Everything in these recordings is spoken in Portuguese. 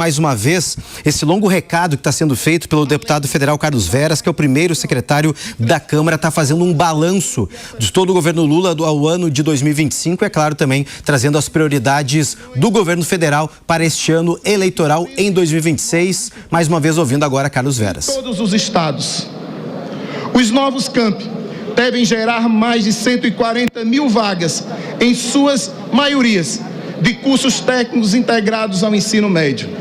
Mais uma vez, esse longo recado que está sendo feito pelo deputado federal Carlos Veras, que é o primeiro secretário da Câmara, está fazendo um balanço de todo o governo Lula ao ano de 2025 e, é claro, também trazendo as prioridades do governo federal para este ano eleitoral em 2026. Mais uma vez, ouvindo agora Carlos Veras. Todos os estados, os novos campi devem gerar mais de 140 mil vagas, em suas maiorias, de cursos técnicos integrados ao ensino médio.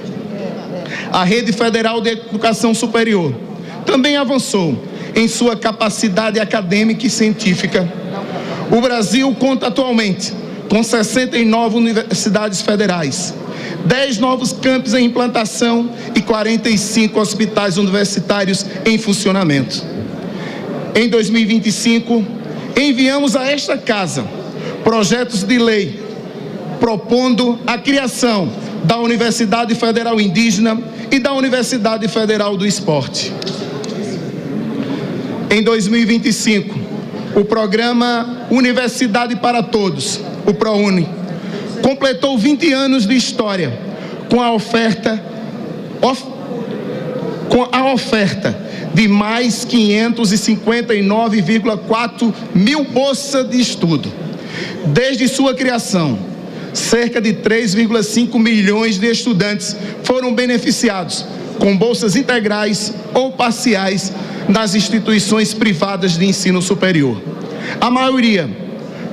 A Rede Federal de Educação Superior também avançou em sua capacidade acadêmica e científica. O Brasil conta atualmente com 69 universidades federais, 10 novos campos em implantação e 45 hospitais universitários em funcionamento. Em 2025, enviamos a esta casa projetos de lei propondo a criação da Universidade Federal Indígena e da Universidade Federal do Esporte. Em 2025, o programa Universidade para Todos, o ProUni, completou 20 anos de história com a oferta de mais 559,4 mil bolsas de estudo. Desde sua criação, cerca de 3,5 milhões de estudantes foram beneficiados com bolsas integrais ou parciais nas instituições privadas de ensino superior. A maioria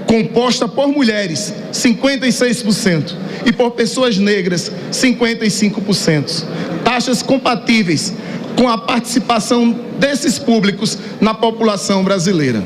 composta por mulheres, 56%, e por pessoas negras, 55%. Taxas compatíveis com a participação desses públicos na população brasileira.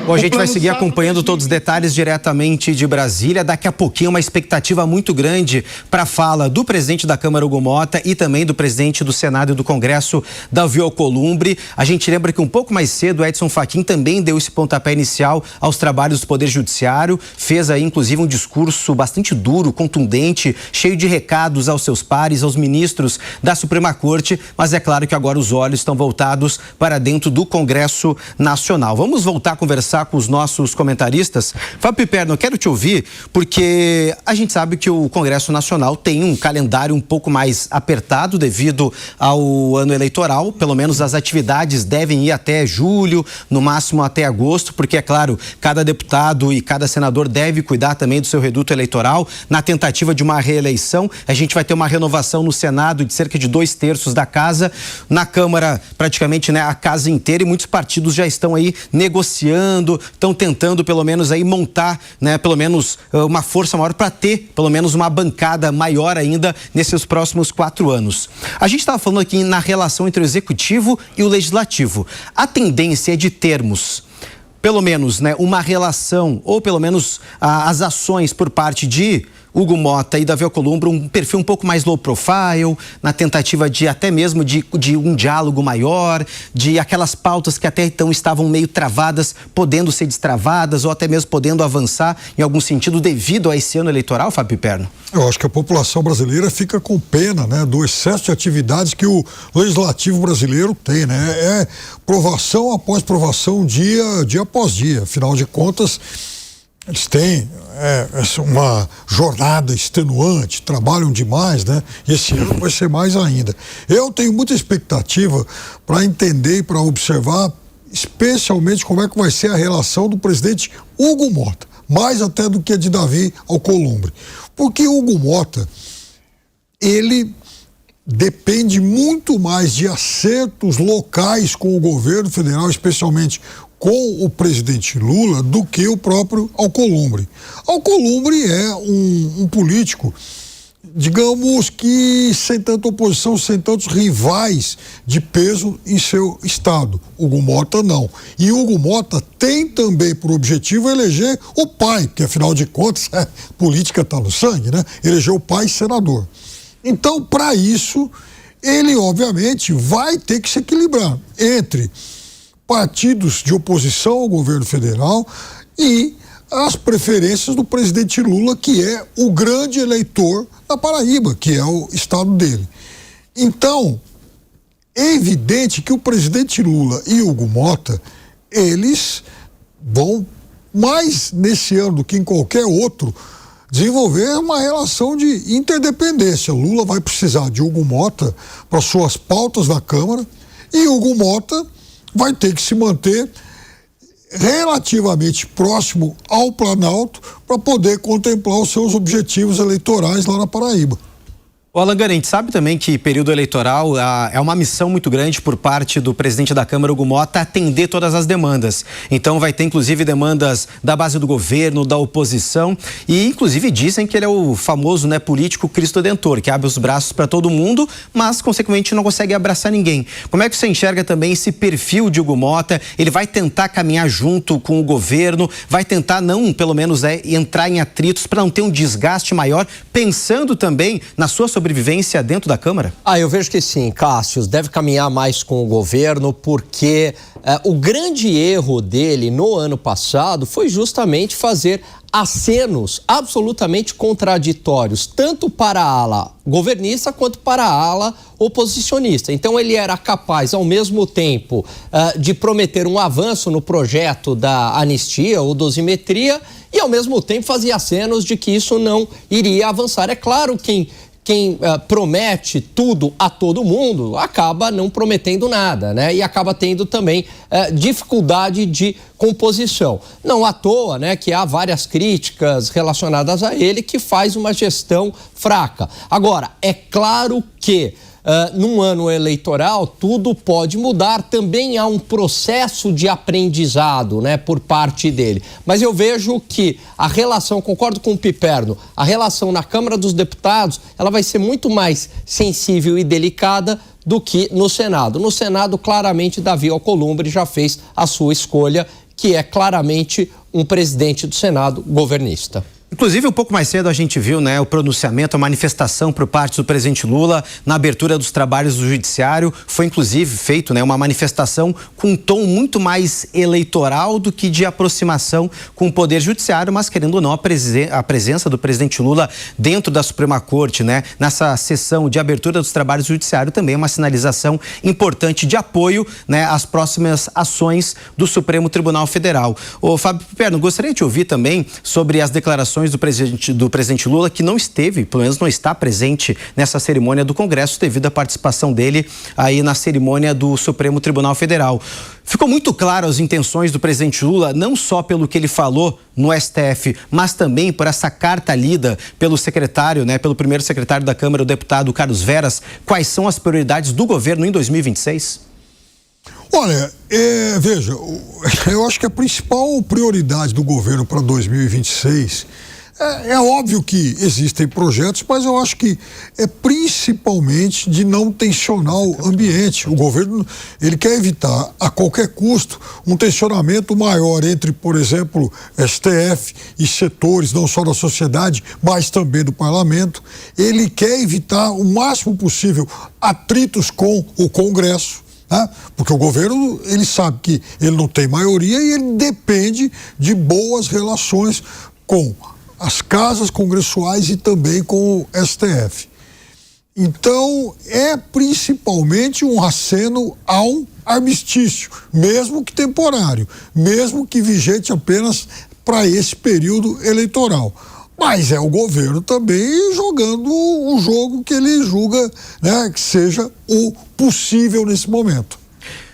Bom, a gente vai seguir acompanhando todos os detalhes diretamente de Brasília. Daqui a pouquinho, uma expectativa muito grande para a fala do presidente da Câmara, Hugo Motta, e também do presidente do Senado e do Congresso, Davi Alcolumbre. A gente lembra que um pouco mais cedo, Edson Fachin também deu esse pontapé inicial aos trabalhos do Poder Judiciário. Fez aí, inclusive, um discurso bastante duro, contundente, cheio de recados aos seus pares, aos ministros da Suprema Corte. Mas é claro que agora os olhos estão voltados para dentro do Congresso Nacional. Vamos voltar a conversar com os nossos comentaristas. Fábio Piperno, eu quero te ouvir porque a gente sabe que o Congresso Nacional tem um calendário um pouco mais apertado devido ao ano eleitoral. Pelo menos as atividades devem ir até julho, no máximo até agosto, porque, é claro, cada deputado e cada senador deve cuidar também do seu reduto eleitoral. Na tentativa de uma reeleição, a gente vai ter uma renovação no Senado de cerca de 2/3 da casa. Na Câmara, praticamente, né, a casa inteira, e muitos partidos já estão aí negociando, estão tentando pelo menos aí montar, né, pelo menos uma força maior para ter pelo menos uma bancada maior ainda nesses próximos 4 anos. A gente estava falando aqui na relação entre o Executivo e o Legislativo. A tendência é de termos pelo menos, né, uma relação, ou pelo menos as ações por parte de Hugo Motta e Davi Alcolumbre, um perfil um pouco mais low profile, na tentativa de até mesmo de um diálogo maior, de aquelas pautas que até então estavam meio travadas, podendo ser destravadas ou até mesmo podendo avançar em algum sentido devido a esse ano eleitoral, Fábio Piperno? Eu acho que a população brasileira fica com pena, né, do excesso de atividades que o Legislativo brasileiro tem, né? É provação após provação, dia após dia. Afinal de contas, eles têm uma jornada extenuante, trabalham demais, né? E esse ano vai ser mais ainda. Eu tenho muita expectativa para entender e para observar, especialmente como é que vai ser a relação do presidente Hugo Motta, mais até do que a de Davi Alcolumbre. Porque Hugo Motta, ele depende muito mais de acertos locais com o governo federal, especialmente com o presidente Lula, do que o próprio Alcolumbre. Alcolumbre é um político, digamos que sem tanta oposição, sem tantos rivais de peso em seu estado. Hugo Motta não. E Hugo Motta tem também por objetivo eleger o pai, que afinal de contas, política está no sangue, né? Eleger o pai senador. Então, para isso, ele obviamente vai ter que se equilibrar entre partidos de oposição ao governo federal e as preferências do presidente Lula, que é o grande eleitor da Paraíba, que é o estado dele. Então, é evidente que o presidente Lula e Hugo Motta, eles vão, mais nesse ano do que em qualquer outro, desenvolver uma relação de interdependência. Lula vai precisar de Hugo Mota para suas pautas na Câmara e Hugo Mota vai ter que se manter relativamente próximo ao Planalto para poder contemplar os seus objetivos eleitorais lá na Paraíba. O Alangani, a gente sabe também que período eleitoral é uma missão muito grande por parte do presidente da Câmara, Hugo Mota, atender todas as demandas. Então vai ter inclusive demandas da base do governo, da oposição e inclusive dizem que ele é o famoso, né, político Cristo Redentor, que abre os braços para todo mundo, mas consequentemente não consegue abraçar ninguém. Como é que você enxerga também esse perfil de Hugo Mota? Ele vai tentar caminhar junto com o governo, vai tentar não, pelo menos, entrar em atritos para não ter um desgaste maior, pensando também na sua sobrevivência dentro da Câmara? Eu vejo que sim, Cássio, deve caminhar mais com o governo, porque o grande erro dele no ano passado foi justamente fazer acenos absolutamente contraditórios, tanto para a ala governista quanto para a ala oposicionista. Então ele era capaz, ao mesmo tempo, de prometer um avanço no projeto da anistia ou dosimetria e, ao mesmo tempo, fazia acenos de que isso não iria avançar. É claro que quem promete tudo a todo mundo acaba não prometendo nada, né? E acaba tendo também dificuldade de composição. Não à toa, né, que há várias críticas relacionadas a ele, que faz uma gestão fraca. Agora, é claro que num ano eleitoral tudo pode mudar, também há um processo de aprendizado, né, por parte dele, mas eu vejo que a relação, concordo com o Piperno, a relação na Câmara dos Deputados, ela vai ser muito mais sensível e delicada do que no Senado. No Senado, claramente, Davi Alcolumbre já fez a sua escolha, que é claramente um presidente do Senado governista. Inclusive, um pouco mais cedo a gente viu, né, o pronunciamento, a manifestação por parte do presidente Lula na abertura dos trabalhos do Judiciário. Foi, inclusive, feito, né, uma manifestação com um tom muito mais eleitoral do que de aproximação com o Poder Judiciário, mas querendo ou não, a presença do presidente Lula dentro da Suprema Corte, né, nessa sessão de abertura dos trabalhos do Judiciário, também é uma sinalização importante de apoio, né, às próximas ações do Supremo Tribunal Federal. Ô, Fábio Piperno, gostaria de ouvir também sobre as declarações do presidente Lula, que não esteve, pelo menos não está presente nessa cerimônia do Congresso devido à participação dele aí na cerimônia do Supremo Tribunal Federal. Ficou muito claro as intenções do presidente Lula, não só pelo que ele falou no STF, mas também por essa carta lida pelo secretário, né, pelo primeiro secretário da Câmara, o deputado Carlos Veras. Quais são as prioridades do governo em 2026? Olha, veja, eu acho que a principal prioridade do governo para 2026 é óbvio que existem projetos, mas eu acho que é principalmente de não tensionar o ambiente. O governo, ele quer evitar a qualquer custo um tensionamento maior entre, por exemplo, STF e setores, não só da sociedade, mas também do parlamento. Ele quer evitar o máximo possível atritos com o Congresso. Porque o governo, ele sabe que ele não tem maioria e ele depende de boas relações com as casas congressuais e também com o STF. Então, é principalmente um aceno ao armistício, mesmo que temporário, mesmo que vigente apenas para esse período eleitoral. Mas é o governo também jogando o jogo que ele julga, né, que seja o possível nesse momento.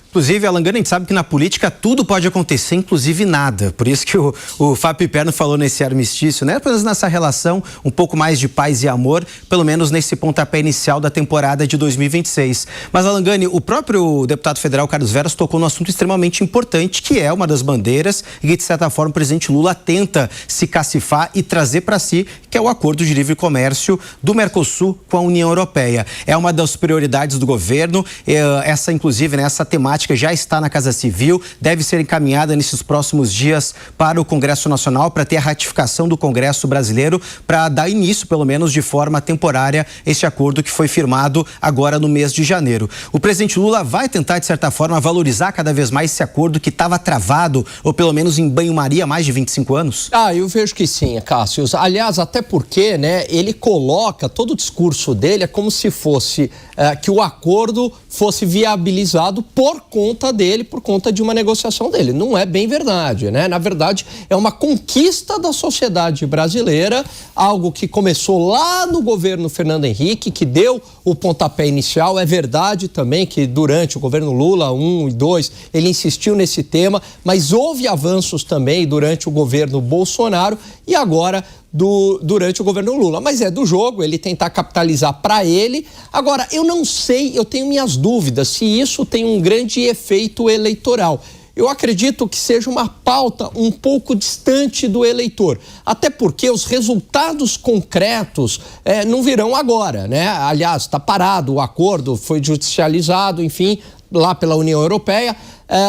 Inclusive, Alangani, a gente sabe que na política tudo pode acontecer, inclusive nada. Por isso que o Fábio Piperno falou nesse armistício, né? Apenas nessa relação um pouco mais de paz e amor, pelo menos nesse pontapé inicial da temporada de 2026. Mas, Alangani, o próprio deputado federal Carlos Veras tocou num assunto extremamente importante, que é uma das bandeiras e que, de certa forma, o presidente Lula tenta se cacifar e trazer para si, que é o acordo de livre comércio do Mercosul com a União Europeia. É uma das prioridades do governo, essa, inclusive, né, essa temática já está na Casa Civil, deve ser encaminhada nesses próximos dias para o Congresso Nacional, para ter a ratificação do Congresso brasileiro, para dar início, pelo menos de forma temporária, esse acordo que foi firmado agora no mês de janeiro. O presidente Lula vai tentar, de certa forma, valorizar cada vez mais esse acordo que estava travado, ou pelo menos em banho-maria, há mais de 25 anos? Eu vejo que sim, Cássio. Aliás, até porque, né, ele coloca, todo o discurso dele é como se fosse que o acordo fosse viabilizado por conta dele, por conta de uma negociação dele. Não é bem verdade, né? Na verdade, é uma conquista da sociedade brasileira, algo que começou lá no governo Fernando Henrique, que deu o pontapé inicial. É verdade também que durante o governo Lula 1 e 2, ele insistiu nesse tema, mas houve avanços também durante o governo Bolsonaro e agora durante o governo Lula. Mas é do jogo, ele tentar capitalizar para ele. Agora, eu não sei, eu tenho minhas dúvidas se isso tem um grande efeito eleitoral. Eu acredito que seja uma pauta um pouco distante do eleitor, até porque os resultados concretos não virão agora, né? Aliás, está parado, o acordo foi judicializado, enfim, lá pela União Europeia,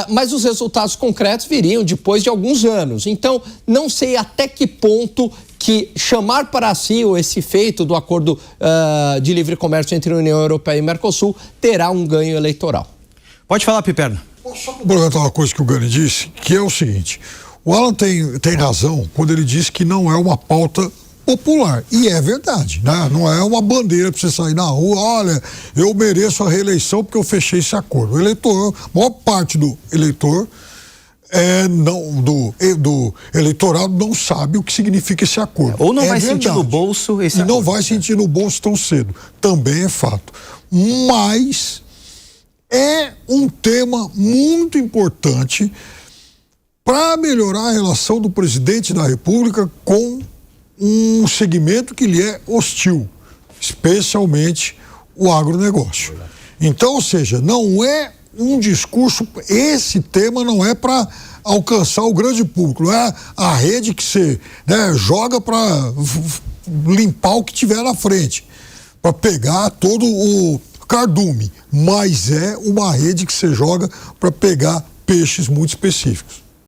mas os resultados concretos viriam depois de alguns anos. Então, não sei até que ponto que chamar para si esse feito do acordo de livre comércio entre a União Europeia e Mercosul terá um ganho eleitoral. Pode falar, Piperno. Só complementar uma coisa que o Gani disse, que é o seguinte: o Alan tem razão quando ele diz que não é uma pauta popular, e é verdade, né? Não é uma bandeira para você sair na rua, olha, eu mereço a reeleição porque eu fechei esse acordo. O eleitor, a maior parte do eleitor do eleitorado não sabe o que significa esse acordo. Ou não vai sentir no bolso esse acordo. E não vai sentir no bolso tão cedo, também é fato. Mas é um tema muito importante para melhorar a relação do presidente da República com um segmento que lhe é hostil, especialmente o agronegócio. Então, ou seja, não é um discurso, esse tema não é para alcançar o grande público, não é a rede que você joga para limpar o que tiver na frente, para pegar todo o cardume, mas é uma rede que você joga para pegar peixes muito específicos.